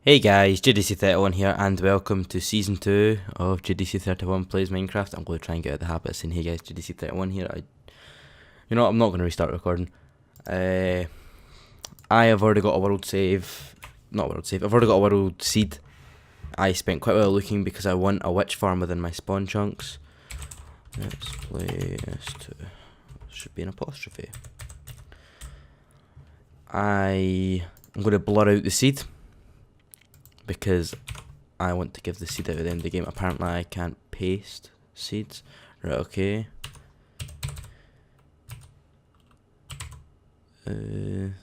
Hey guys, JDC31 here and welcome to Season 2 of JDC31 Plays Minecraft. I'm going to try and get out of the habit of saying hey guys, JDC31 here. I'm not going to restart recording. I have already got a world save, not world save, I've already got a world seed. I spent quite a while looking because I want a witch farm within my spawn chunks. Let's play S2, should be an apostrophe. I'm going to blur out the seed, because I want to give the seed out at the end of the game. Apparently I can't paste seeds. Right, okay. Right,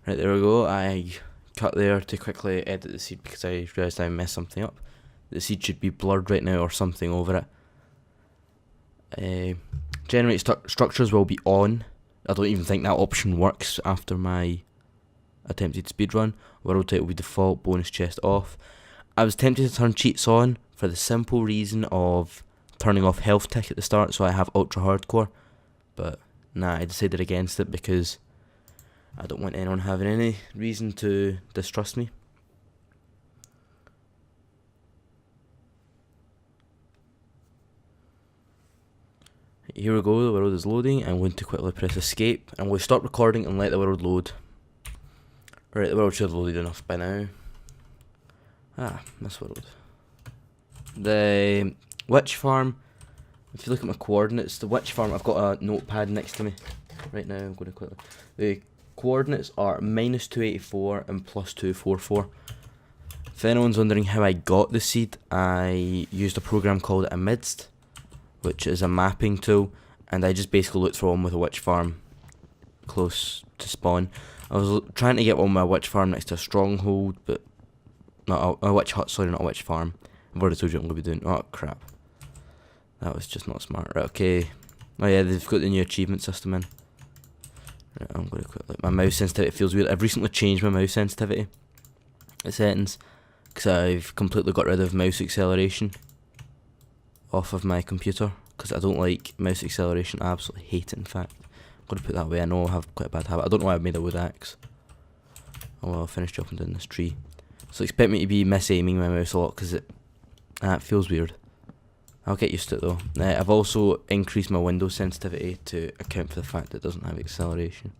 there we go. I cut there to quickly edit the seed because I realised I messed something up. The seed should be blurred right now or something over it. Generate structures will be on. I don't even think that option works after my attempted speedrun. World title will be default, bonus chest off. I was tempted to turn cheats on for the simple reason of turning off health tick at the start, so I have ultra hardcore, but nah, I decided against it because I don't want anyone having any reason to distrust me. Here we go, the world is loading. I'm going to quickly press escape and we'll stop recording and let the world load. Right, the world should have loaded enough by now. This world. The witch farm, if you look at my coordinates, the witch farm, I've got a notepad next to me right now. I'm going to quickly. The coordinates are -284 and +244. If anyone's wondering how I got the seed, I used a program called Amidst, which is a mapping tool, and I just basically looked for one with a witch farm close to spawn. I was trying to get one with a witch farm next to a stronghold, but not a witch hut, sorry, not a witch farm. I've already told you what I'm going to be doing. Oh crap, that was just not smart. Right, okay. Oh yeah, they've got the new achievement system in. Right, I'm going to quickly, my mouse sensitivity feels weird. I've recently changed my mouse sensitivity settings because I've completely got rid of mouse acceleration off of my computer, because I don't like mouse acceleration. I absolutely hate it, in fact. I'm going to put that away. I know I have quite a bad habit. I don't know why I made a wood axe. Oh well, I'll finish chopping down this tree. So expect me to be misaiming my mouse a lot, because it feels weird. I'll get used to it though. I've also increased my window sensitivity to account for the fact that it doesn't have acceleration.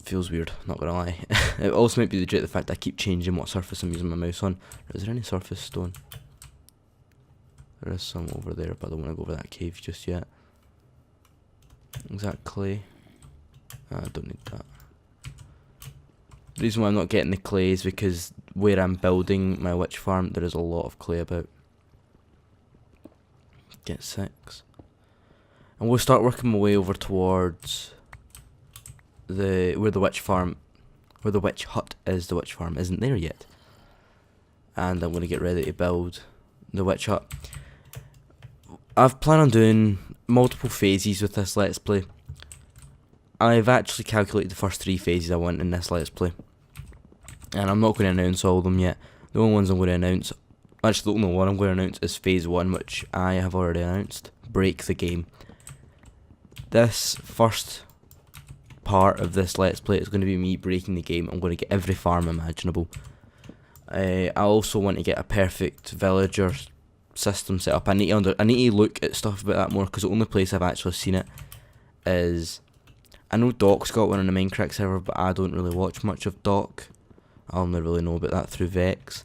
Feels weird, not gonna lie. It also might be due to the fact that I keep changing what surface I'm using my mouse on. Is there any surface stone? There is some over there, but I don't want to go over that cave just yet. Is that clay? I don't need that. The reason why I'm not getting the clay is because where I'm building my witch farm, there is a lot of clay about. Get 6. And we'll start working my way over towards where the witch hut is. The witch farm isn't there yet, and I'm going to get ready to build the witch hut. I've planned on doing multiple phases with this let's play. I've actually calculated the first 3 phases I want in this let's play, and I'm not going to announce all of them yet. The only ones I'm going to announce, actually the only one I'm going to announce is phase 1, which I have already announced. Break the game. This first part of this let's play is going to be me breaking the game. I'm going to get every farm imaginable. I also want to get a perfect villager system set up. I need to look at stuff about that more, because the only place I've actually seen it is, I know Doc's got one on the Minecraft server, but I don't really watch much of Doc. I only really know about that through Vex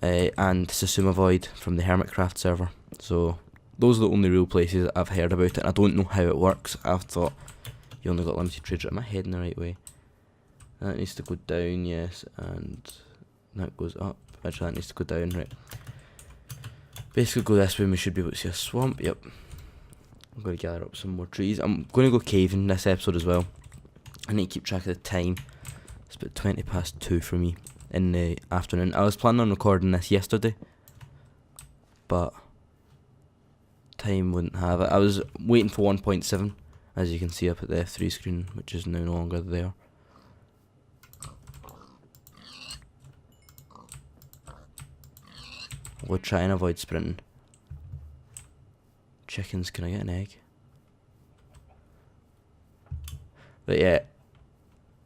and Susuma Void from the Hermitcraft server. So those are the only real places that I've heard about it, and I don't know how it works. I've thought you only got limited trade. Am I heading the right way? That needs to go down, yes, and that goes up. Actually, that needs to go down, right. Basically go this way and we should be able to see a swamp. Yep. I'm going to gather up some more trees. I'm going to go caving this episode as well. I need to keep track of the time. It's about 20 past 2 for me in the afternoon. I was planning on recording this yesterday, but time wouldn't have it. I was waiting for 1.7, as you can see up at the F3 screen, which is now no longer there. We'll try and avoid sprinting. Chickens, can I get an egg? But yeah,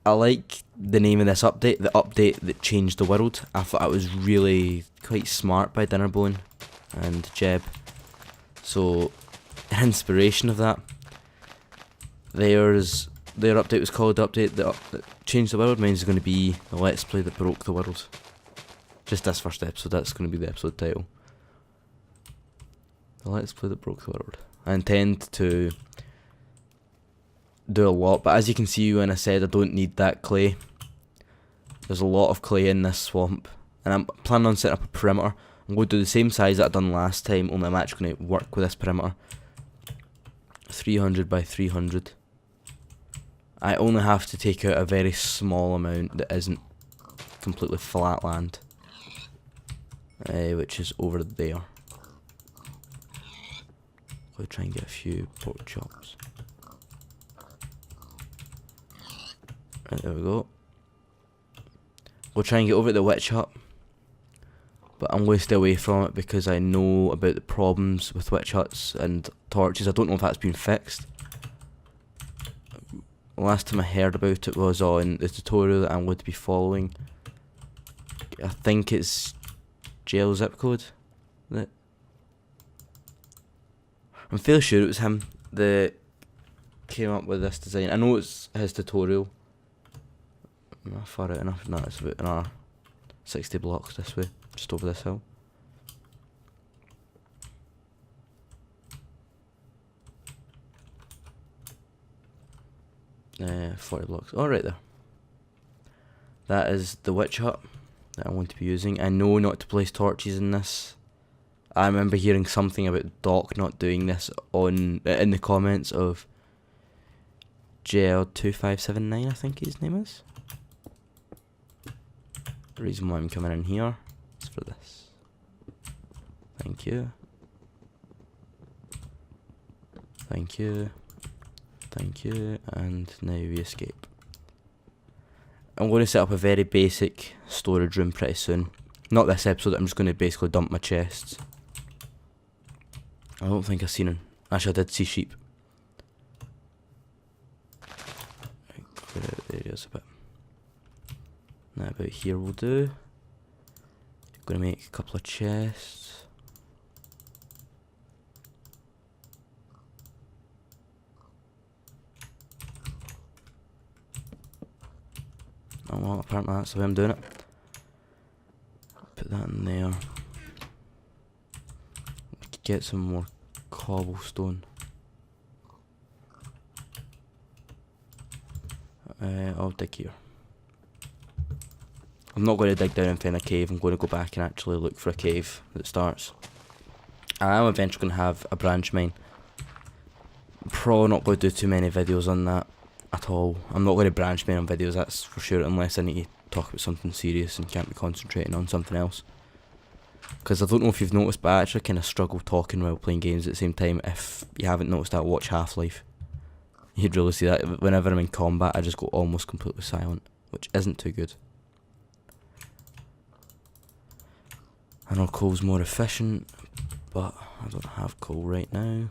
I like the name of this update, the update that changed the world. I thought it was really quite smart by Dinnerbone and Jeb. So, in inspiration of that, their update was called the update that changed the world. Mine's going to be the Let's Play that broke the world. Just this first episode, that's going to be the episode title. The Let's Play that broke the world. I intend to do a lot, but as you can see when I said I don't need that clay, there's a lot of clay in this swamp, and I'm planning on setting up a perimeter. I'm going to do the same size that I done last time, only I'm actually going to work with this perimeter. 300 by 300. I only have to take out a very small amount that isn't completely flat land, which is over there. I'll try and get a few pork chops. Right, there we go. We'll try and get over to the witch hut, but I'm going to stay away from it because I know about the problems with witch huts and torches. I don't know if that's been fixed. Last time I heard about it was on the tutorial that I'm going to be following. I think it's jail zip code. I'm fairly sure it was him that came up with this design. I know it's his tutorial. Am I far out enough? No, it's about another 60 blocks this way, just over this hill. Uh, 40 blocks. Oh, right there. That is the witch hut that I want to be using. I know not to place torches in this. I remember hearing something about Doc not doing this on in the comments of JL2579, I think his name is. The reason why I'm coming in here is for this. Thank you. Thank you. Thank you. And now we escape. I'm going to set up a very basic storage room pretty soon. Not this episode, I'm just going to basically dump my chests. I don't think I've seen him. Actually, I did see sheep. Right, clear out the areas a bit. Now about here will do. Gonna make a couple of chests. Oh well, apparently that's the way I'm doing it. Put that in there. We could get some more cobblestone. I'll dig here. I'm not going to dig down and find a cave. I'm going to go back and actually look for a cave that starts. I am eventually going to have a branch mine. Probably not going to do too many videos on that at all. I'm not going to branch mine on videos, that's for sure, unless I need to talk about something serious and can't be concentrating on something else. Because I don't know if you've noticed, but I actually kind of struggle talking while playing games at the same time. If you haven't noticed that, watch Half-Life. You'd really see that. Whenever I'm in combat, I just go almost completely silent, which isn't too good. I know coal's more efficient, but I don't have coal right now.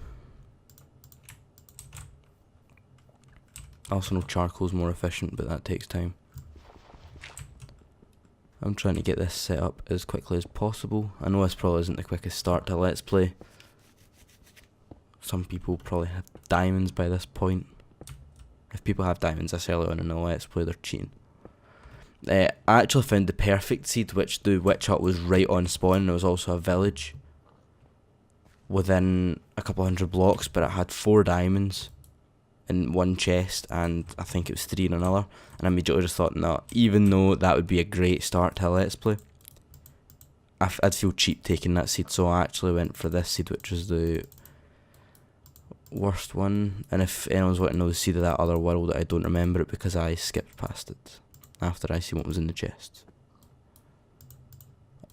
I also know charcoal's more efficient, but that takes time. I'm trying to get this set up as quickly as possible. I know this probably isn't the quickest start to Let's Play. Some people probably have diamonds by this point. If people have diamonds this early on in the Let's Play, they're cheating. I actually found the perfect seed, which the witch hut was right on spawn. There was also a village within a couple hundred blocks, but it had 4 diamonds in one chest, and I think it was 3 in another. And I immediately just thought, no, even though that would be a great start to a Let's Play, I'd feel cheap taking that seed, so I actually went for this seed, which is the worst one. And if anyone's wanting to know the seed of that other world, I don't remember it because I skipped past it after I seen what was in the chest.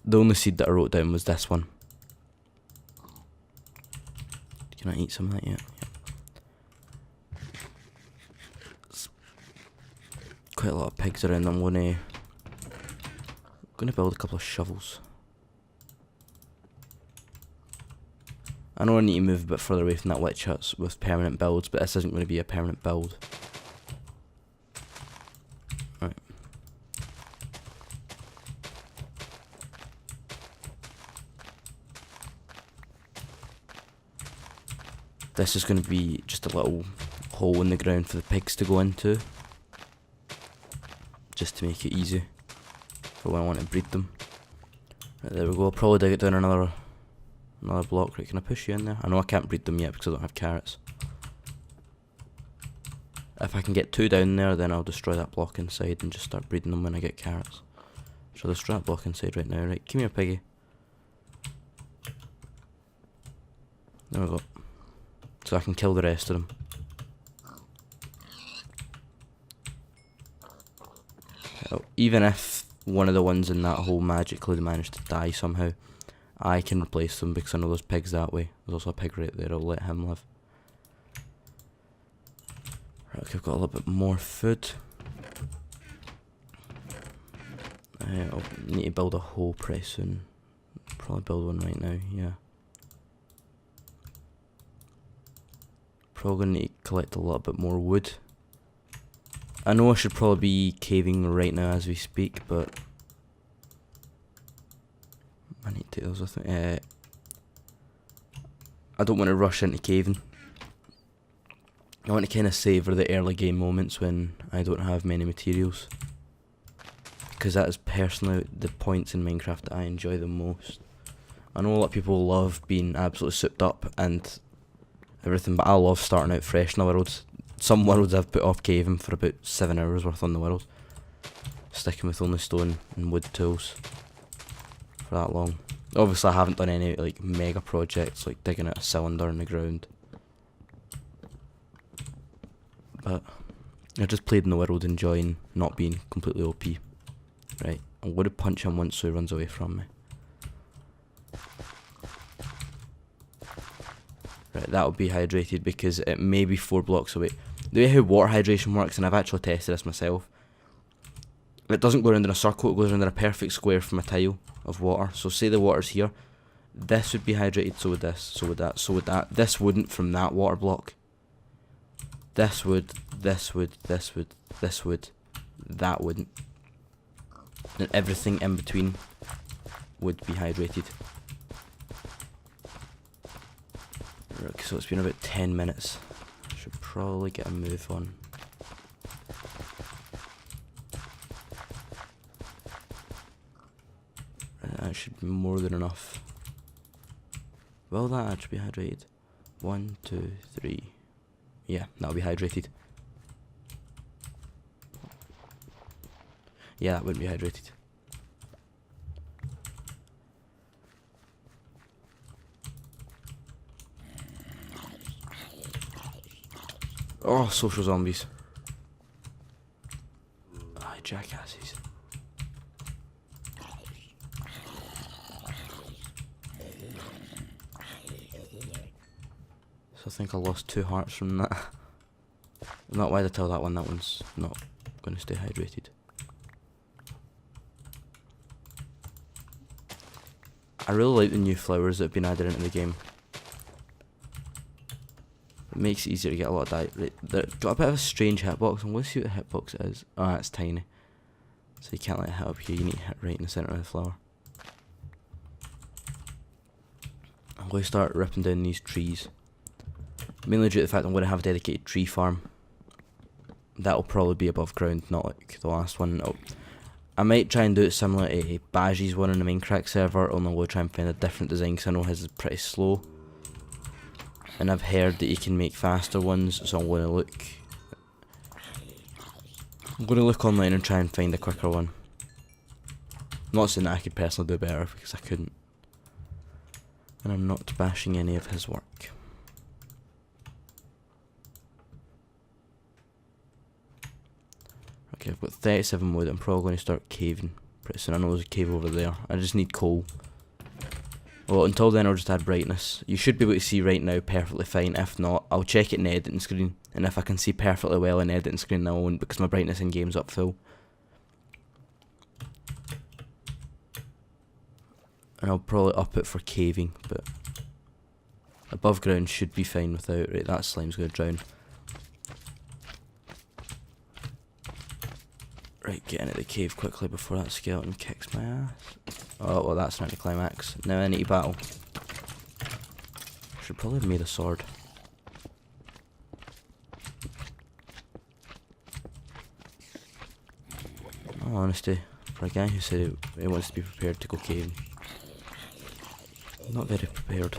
The only seed that I wrote down was this one. Can I eat some of that yet? Yeah. Quite a lot of pigs around. I'm gonna build a couple of shovels. I know I need to move a bit further away from that witch hut with permanent builds, but this isn't going to be a permanent build. Right. This is going to be just a little hole in the ground for the pigs to go into, just to make it easy for when I want to breed them. Right, there we go. I'll probably dig it down another block. Right, can I push you in there? I know I can't breed them yet because I don't have carrots. If I can get 2 down there, then I'll destroy that block inside and just start breeding them when I get carrots. So I'll destroy that block inside right now. Right, come here, piggy. There we go. So I can kill the rest of them. Even if one of the ones in that hole magically managed to die somehow, I can replace them because I know there's pigs that way. There's also a pig right there, I'll let him live. Right, okay, I've got a little bit more food. I'll need to build a hole pretty soon. Probably build one right now, yeah. Probably need to collect a little bit more wood. I know I should probably be caving right now as we speak, but I need to take those with me. I don't want to rush into caving. I want to kind of savour the early game moments when I don't have many materials, because that is personally the points in Minecraft that I enjoy the most. I know a lot of people love being absolutely souped up and everything, but I love starting out fresh in the worlds. Some worlds I've put off caving for about 7 hours worth on the world, sticking with only stone and wood tools for that long. Obviously I haven't done any like mega projects like digging out a cylinder in the ground, but I just played in the world enjoying not being completely OP. Right, I'm going to punch him once so he runs away from me. Right, that'll be hydrated because it may be 4 blocks away. The way how water hydration works, and I've actually tested this myself, it doesn't go around in a circle, it goes around in a perfect square from a tile of water. So say the water's here, this would be hydrated, so would this, so would that, so would that. This wouldn't from that water block. This would, this would, this would, this would, that wouldn't. And everything in between would be hydrated. Okay, so it's been about 10 minutes. Should probably get a move on. That should be more than enough. Will that actually be hydrated? 1, 2, 3. Yeah, that'll be hydrated. Yeah, that wouldn't be hydrated. Oh, social zombies. Ah, jackasses. So I think I lost 2 hearts from that. Not why to tell that one's not going to stay hydrated. I really like the new flowers that have been added into the game. It makes it easier to get a lot of diet. Right, they've got a bit of a strange hitbox. I'm going to see what the hitbox is. Oh, that's tiny. So you can't let it hit up here, you need to hit right in the centre of the flower. I'm going to start ripping down these trees. Mainly due to the fact I'm going to have a dedicated tree farm. That'll probably be above ground, not like the last one. I might try and do it similar to Baj's one on the Minecraft server, only we'll try and find a different design because I know his is pretty slow. And I've heard that you can make faster ones, so I'm going to look online and try and find a quicker one. I'm not saying that I could personally do better, because I couldn't. And I'm not bashing any of his work. Okay, I've got 37 wood. I'm probably going to start caving pretty soon. I know there's a cave over there. I just need coal. Well, until then I'll just add brightness. You should be able to see right now perfectly fine. If not, I'll check it in the editing screen. And if I can see perfectly well in the editing screen, I won't, because my brightness in game's up full. And I'll probably up it for caving, but Above ground should be fine without... Right, that slime's going to drown. Right, get into the cave quickly before that skeleton kicks my ass. Oh, well, that's not a climax. Now I need to battle. Should probably have made a sword. Oh, honesty, for a guy who said he wants to be prepared to go caving. Not very prepared.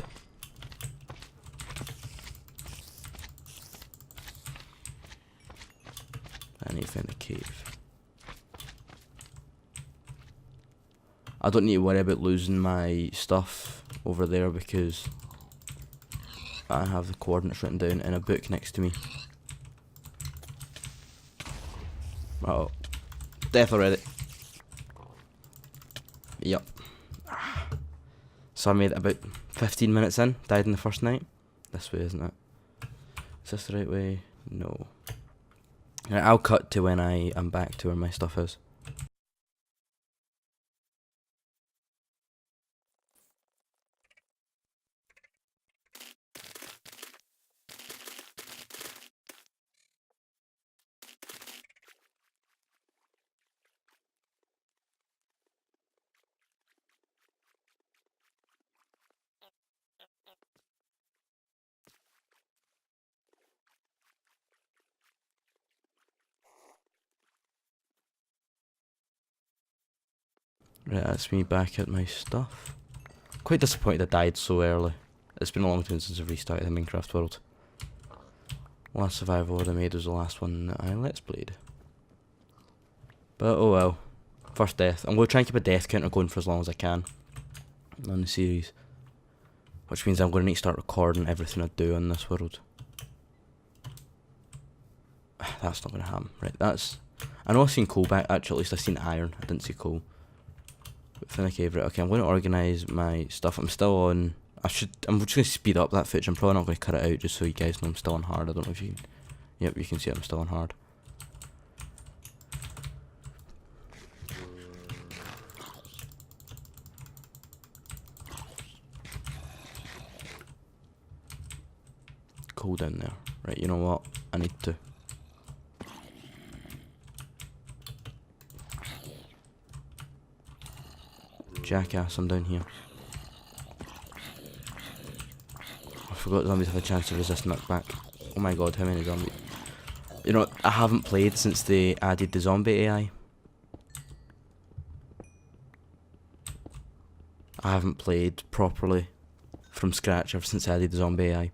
I need to find a cave. I don't need to worry about losing my stuff over there because I have the coordinates written down in a book next to me. Uh oh. Death already. Yup. So I made it about 15 minutes in, died in the first night. This way, isn't it? Is this the right way? No. Right, I'll cut to when I am back to where my stuff is. Right, that's me back at my stuff. Quite disappointed I died so early. It's been a long time since I've restarted the Minecraft world. Last survival I made was the last one that I let's played. But oh well. First death. I'm going to try and keep a death counter going for as long as I can on the series. Which means I'm going to need to start recording everything I do in this world. That's not going to happen. Right, that's... I know I've seen coal back. Actually, at least I've seen iron. I didn't see coal. But cave, right, okay, I'm going to organise my stuff. I'm still on... I'm just going to speed up that footage. I'm probably not going to cut it out just so you guys know I'm still on hard. I don't know if you can... Yep, you can see I'm still on hard. Coal down there. Right, you know what? I need to... Jackass, I'm down here. I forgot zombies have a chance to resist knockback. Oh my god, how many zombies? You know, I haven't played since they added the zombie AI. I haven't played properly from scratch ever since I added the zombie AI.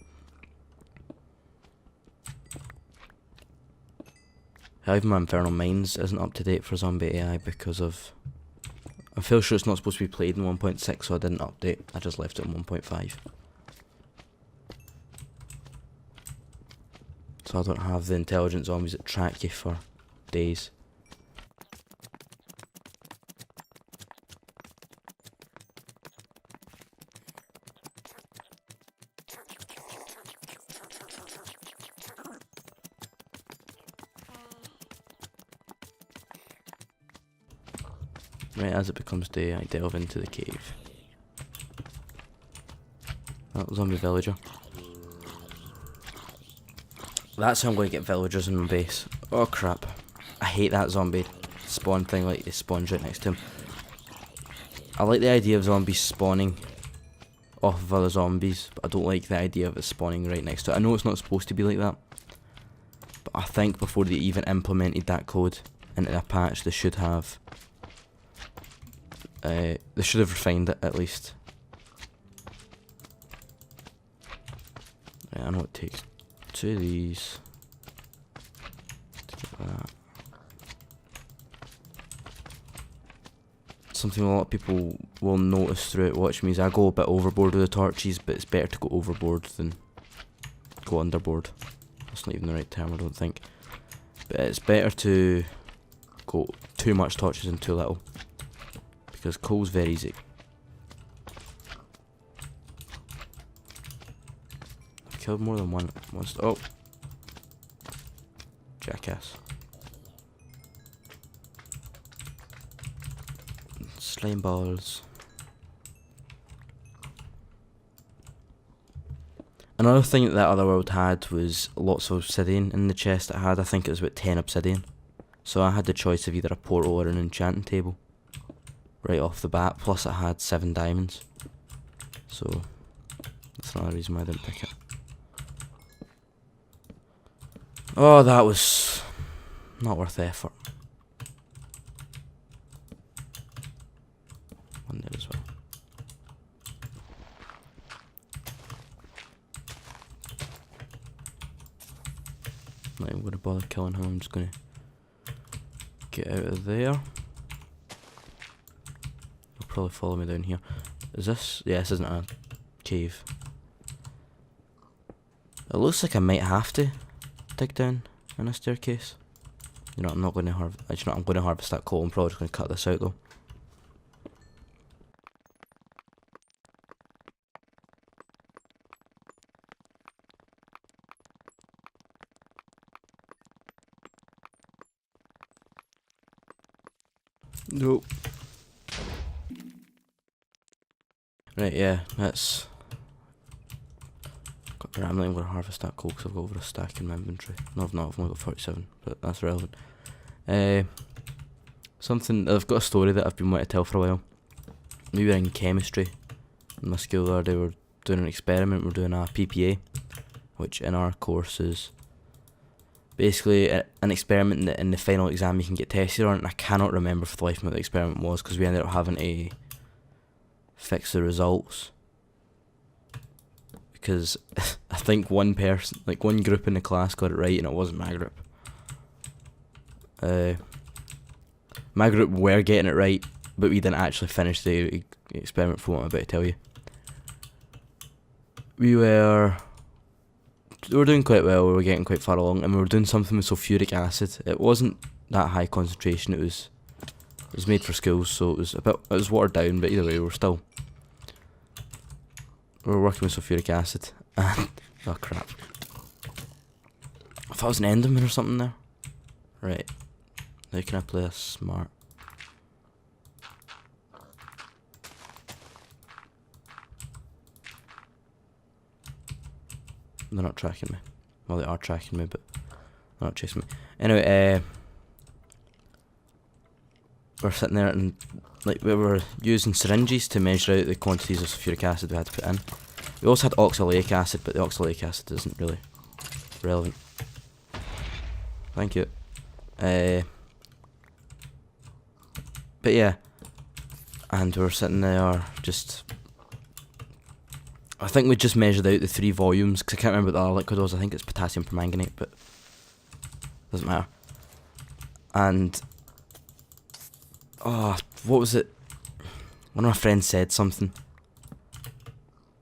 Even my Infernal Mines isn't up to date for zombie AI because of... I'm fairly sure it's not supposed to be played in 1.6, so I didn't update. I just left it in 1.5. So I don't have the intelligent zombies that track you for days. Right, as it becomes day, I delve into the cave. Oh, zombie villager. That's how I'm going to get villagers in my base. Oh crap. I hate that zombie spawn thing, like they spawn right next to him. I like the idea of zombies spawning off of other zombies, but I don't like the idea of it spawning right next to it. I know it's not supposed to be like that, but I think before they even implemented that code into a patch, they should have refined it at least. Right, I know it takes 2 of these to get that. Something a lot of people will notice throughout watch me is I go a bit overboard with the torches, but it's better to go overboard than go underboard. That's not even the right term, I don't think. But it's better to go too much torches and too little, because coal's very easy. I've killed more than one monster. Oh! Jackass. Slime balls. Another thing that other world had was lots of obsidian in the chest it had. I think it was about 10 obsidian. So I had the choice of either a portal or an enchanting table right off the bat. Plus it had 7 diamonds. So that's another reason why I didn't pick it. Oh, that was not worth the effort. One there as well. Not even gonna bother killing him, I'm just gonna get out of there. He'll probably follow me down here. Is this? Yeah, this isn't a cave. It looks like I might have to dig down in a staircase. You know, I'm not gonna harvest. You know, I'm gonna harvest that coal. I'm probably just gonna cut this out though. Nope. Right, yeah, that's... Right, I'm not even going to harvest that coal because I've got over a stack in my inventory. No, I've not, I've only got 47, but that's relevant. I've got a story that I've been wanting to tell for a while. We were in chemistry in my school the other day. We were doing an experiment, we were doing a PPA, which in our course is basically an experiment that in the final exam you can get tested on, and I cannot remember for the life of me what the experiment was because we ended up having to fix the results because I think one person, like one group in the class got it right and it wasn't my group. My group were getting it right, but we didn't actually finish the experiment for what I'm about to tell you. We were doing quite well, we were getting quite far along, and we were doing something with sulfuric acid. It wasn't that high concentration, it was made for schools, so it was watered down, but either way we were working with sulfuric acid, and oh crap. I thought it was an enderman or something there. Right, how can I play this smart? They're not tracking me. Well, they are tracking me, but they're not chasing me. Anyway, we're sitting there and like we were using syringes to measure out the quantities of sulfuric acid we had to put in. We also had oxalic acid, but the oxalic acid isn't really relevant. Thank you. But yeah, and we were sitting there just. I think we just measured out the 3 volumes because I can't remember what the other liquid was. I think it's potassium permanganate, but doesn't matter. And oh, what was it? One of my friends said something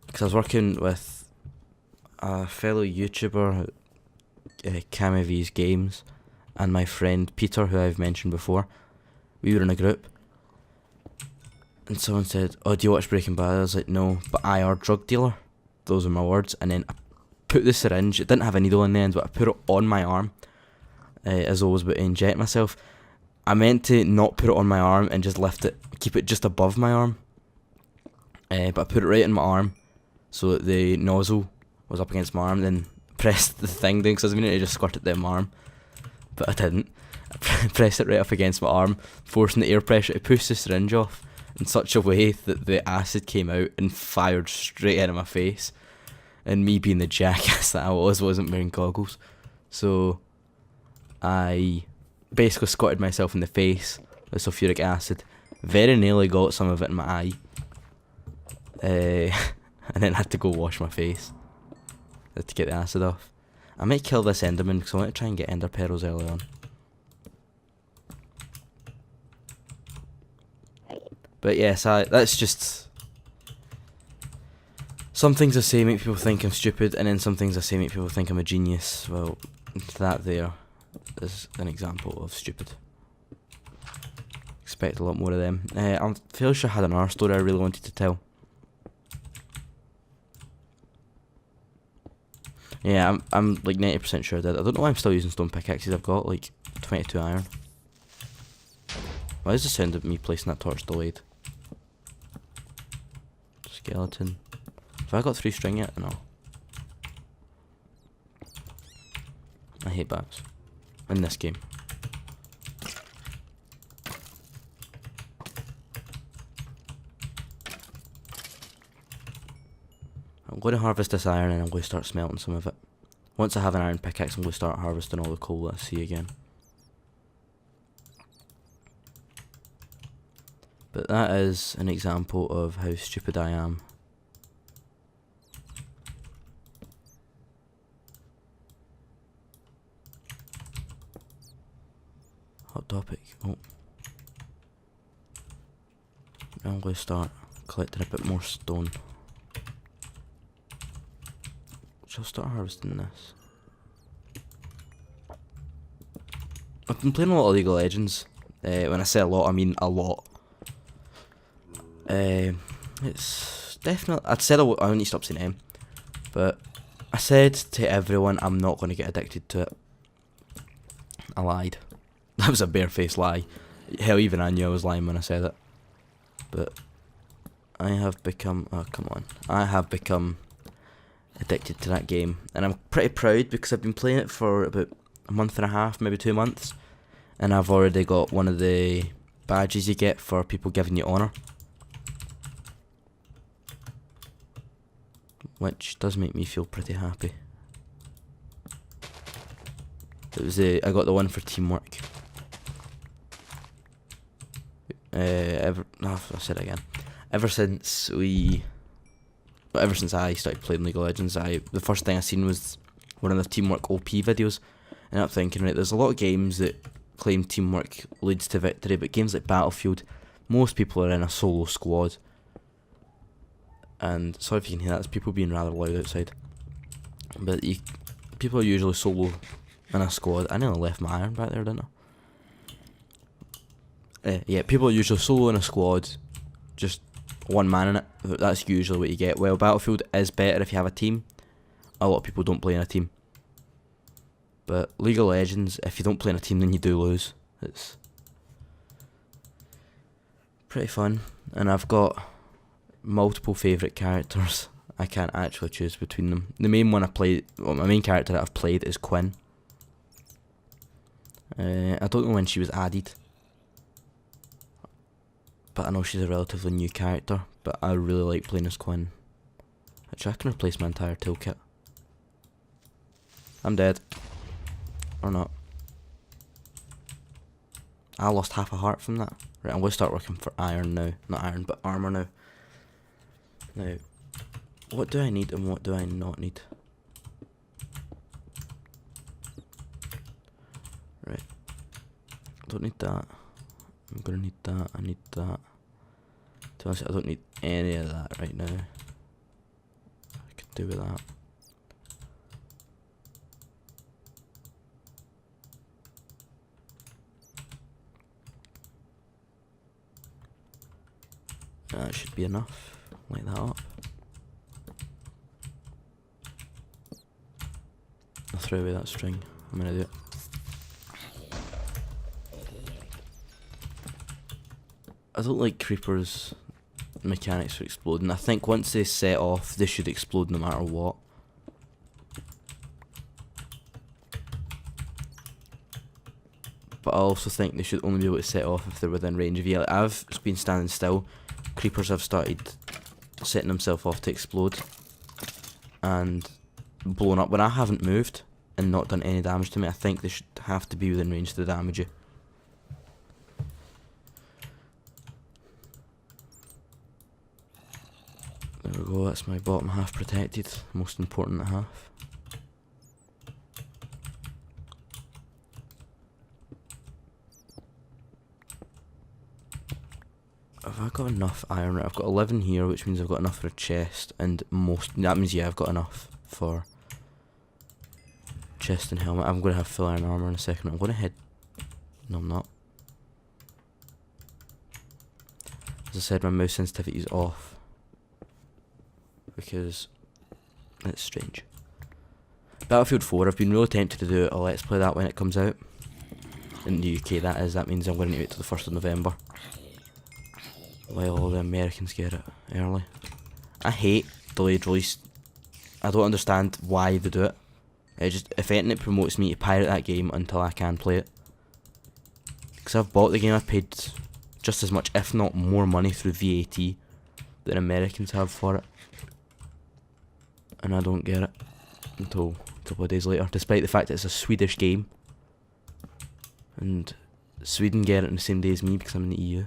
because I was working with a fellow YouTuber, CamiV's Games, and my friend Peter, who I've mentioned before. We were in a group. And someone said, "Oh, do you watch Breaking Bad?" I was like, "No, but I are drug dealer." Those are my words. And then I put the syringe. It didn't have a needle in the end, but I put it on my arm as I was about to inject myself. I meant to not put it on my arm and just lift it, keep it just above my arm. But I put it right in my arm so that the nozzle was up against my arm. Then pressed the thing down because I was meaning to just squirt it down my arm, but I didn't. I pressed it right up against my arm, forcing the air pressure to push the syringe off in such a way that the acid came out and fired straight into my face. And me being the jackass that I wasn't wearing goggles. So I basically squirted myself in the face with sulfuric acid. Very nearly got some of it in my eye. And then had to go wash my face to get the acid off. I might kill this enderman because I want to try and get ender pearls early on. But yes, that's just... Some things I say make people think I'm stupid, and then some things I say make people think I'm a genius. Well, that there is an example of stupid. Expect a lot more of them. I'm fairly sure I had another story I really wanted to tell. Yeah, I'm like 90% sure I did. I don't know why I'm still using stone pickaxes. I've got like 22 iron. Why is the sound of me placing that torch delayed? Skeleton. Have I got 3 string yet? No. hate bats. In this game. I'm going to harvest this iron and I'm going to start smelting some of it. Once I have an iron pickaxe, I'm going to start harvesting all the coal that I see again. But that is an example of how stupid I am. Hot topic. Oh. Now I'm going to start collecting a bit more stone. I'll start harvesting this. I've been playing a lot of League of Legends. When I say a lot, I mean a lot. It's definitely... I need to stop saying M. But I said to everyone I'm not going to get addicted to it. I lied. That was a barefaced lie. Hell, even I knew I was lying when I said it. But I have become... Oh, come on. I have become addicted to that game, and I'm pretty proud because I've been playing it for about a month and a half, maybe 2 months, and I've already got one of the badges you get for people giving you honour, which does make me feel pretty happy. It was I got the one for teamwork. I'll say it again. Ever since I started playing League of Legends, the first thing I seen was one of the teamwork OP videos, and I'm thinking, right, there's a lot of games that claim teamwork leads to victory, but games like Battlefield, most people are in a solo squad. And sorry if you can hear that, there's people being rather loud outside. But people are usually solo in a squad. I nearly left my iron back there, didn't I? Yeah, people are usually solo in a squad, just one man in it. That's usually what you get. Well, Battlefield is better if you have a team. A lot of people don't play in a team. But League of Legends, if you don't play in a team, then you do lose. It's pretty fun. And I've got multiple favourite characters. I can't actually choose between them. The main one my main character that I've played is Quinn. I don't know when she was added, but I know she's a relatively new character, but I really like playing as Quinn. Actually, I can replace my entire toolkit. I'm dead. Or not. I lost half a heart from that. Right, I'm going to start working for iron now. Not iron, but armour now. Now, what do I need and what do I not need? Right. I don't need that. I'm gonna need that. I need that. To be honest, I don't need any of that right now. I could do with that. That should be enough. Light that up. I'll throw away that string. I'm gonna do it. I don't like creepers' mechanics for exploding. I think once they set off, they should explode no matter what. But I also think they should only be able to set off if they're within range of you. Like, I've been standing still. Creepers have started setting themselves off to explode and blowing up when I haven't moved and not done any damage to me. I think they should have to be within range to damage you. There we go, that's my bottom half protected. Most important half. Have I got enough iron? I've got 11 here, which means I've got enough for a chest, and that means, yeah, I've got enough for chest and helmet. I'm going to have full iron armor in a second. I'm going to head... No, I'm not. As I said, my mouse sensitivity is off, because it's strange. Battlefield 4, I've been really tempted to do a Let's Play that when it comes out. In the UK, that is. That means I'm going to wait till the 1st of November. While all the Americans get it early. I hate delayed release. I don't understand why they do it. It just, if anything, it promotes me to pirate that game until I can play it. Because I've bought the game, I've paid just as much, if not more money through VAT than Americans have for it. And I don't get it until a couple of days later, despite the fact that it's a Swedish game. And Sweden get it on the same day as me because I'm in the EU.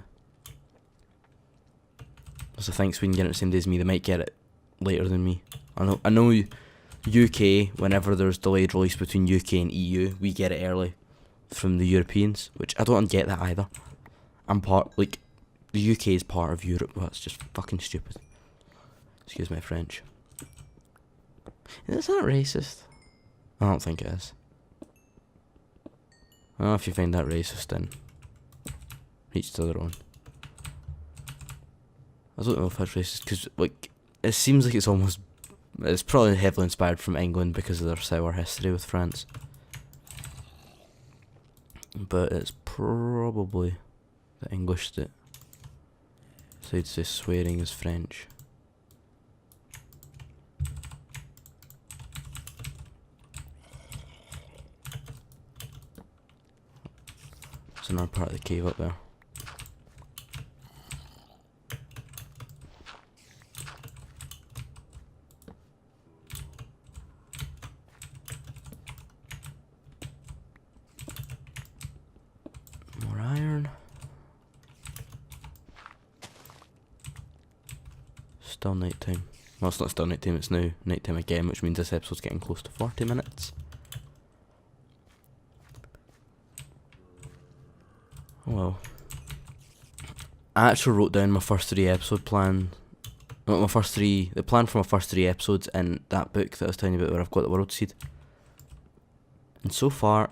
So I think Sweden get it the same day as me, they might get it later than me. I know UK, whenever there's delayed release between UK and EU, we get it early from the Europeans, which I don't get that either. The UK is part of Europe, well, that's just fucking stupid. Excuse my French. Is that racist? I don't think it is. I don't know if you find that racist, then each to their own. I don't know if that's racist, because, like, it seems like it's probably heavily inspired from England because of their sour history with France. But it's probably the English that decides to say swearing is French. There's another part of the cave up there. More iron. Still night time. Well, it's not still night time, it's now night time again, which means this episode's getting close to 40 minutes. Oh well. I actually wrote down my first 3 episode plan. Not the plan for my first 3 episodes in that book that I was telling you about where I've got the world seed. And so far,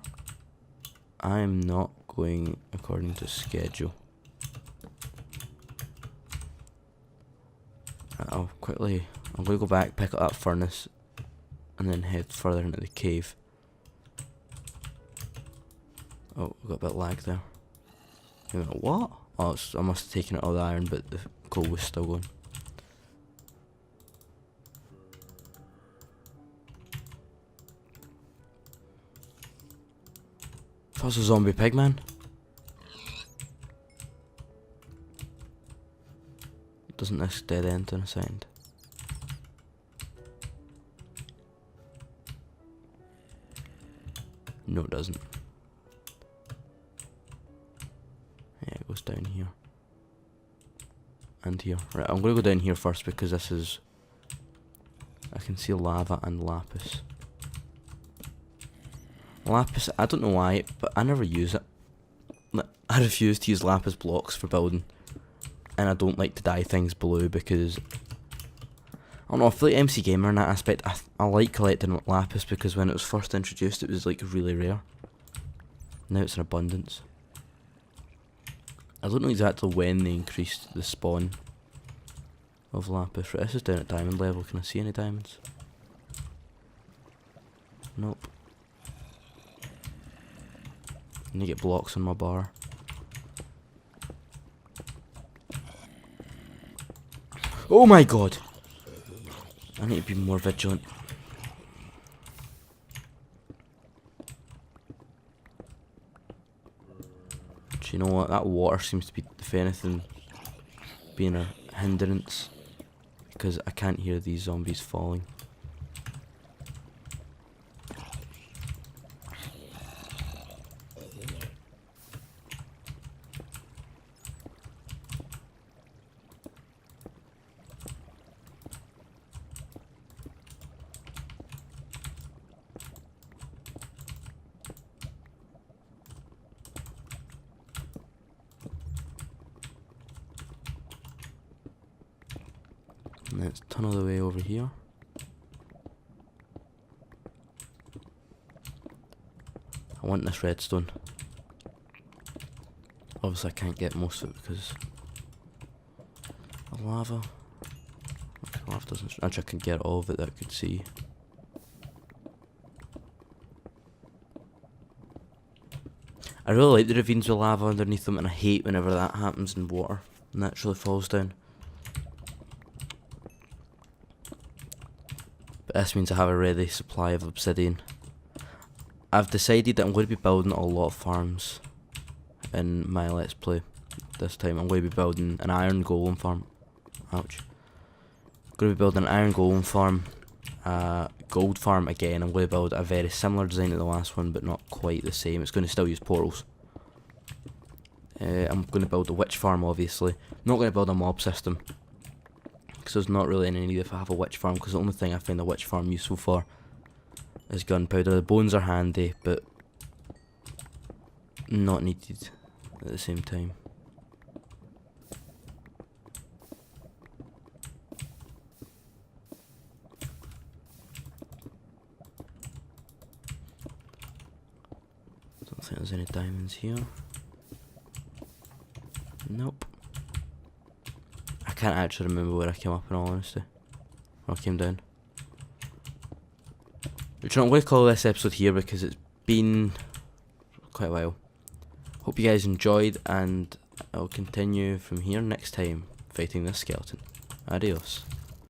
I am not going according to schedule. I'm going to go back, pick up that furnace, and then head further into the cave. Oh, I got a bit of lag there. What? Oh, I must have taken out all the iron, but the coal was still going. If I was a zombie pigman. Doesn't this dead end in a second? No, it doesn't. Yeah, it goes down here. And here. Right, I'm going to go down here first because this is... I can see lava and lapis. Lapis, I don't know why, but I never use it. I refuse to use lapis blocks for building. And I don't like to dye things blue because... I don't know, I feel like MC Gamer in that aspect, I like collecting lapis because when it was first introduced it was like really rare. Now it's in abundance. I don't know exactly when they increased the spawn of lapis. Right, this is down at diamond level, can I see any diamonds? Nope. I need to get blocks on my bar. Oh my god! I need to be more vigilant. Do you know what? That water seems to be, if anything, being a hindrance. Because I can't hear these zombies falling. And let's tunnel the way over here. I want this redstone. Obviously I can't get most of it because of lava. Okay, lava doesn't... Actually I can get all of it that I could see. I really like the ravines with lava underneath them, and I hate whenever that happens and water naturally falls down. But this means I have a ready supply of obsidian I've decided that I'm going to be building a lot of farms in my Let's Play. This time I'm going to be building an iron golem farm. Ouch. I'm going to be building an iron golem farm, gold farm again. I'm going to build a very similar design to the last one, but not quite the same. It's going to still use portals. I'm going to build a witch farm, obviously. I'm not going to build a mob system, because there's not really any need if I have a witch farm, because the only thing I find a witch farm useful for is gunpowder. The bones are handy, but not needed at the same time. Don't think there's any diamonds here. Nope. I can't actually remember where I came up, in all honesty. Or I came down. Which I'm going to call this episode here because it's been quite a while. Hope you guys enjoyed, and I'll continue from here next time fighting this skeleton. Adios.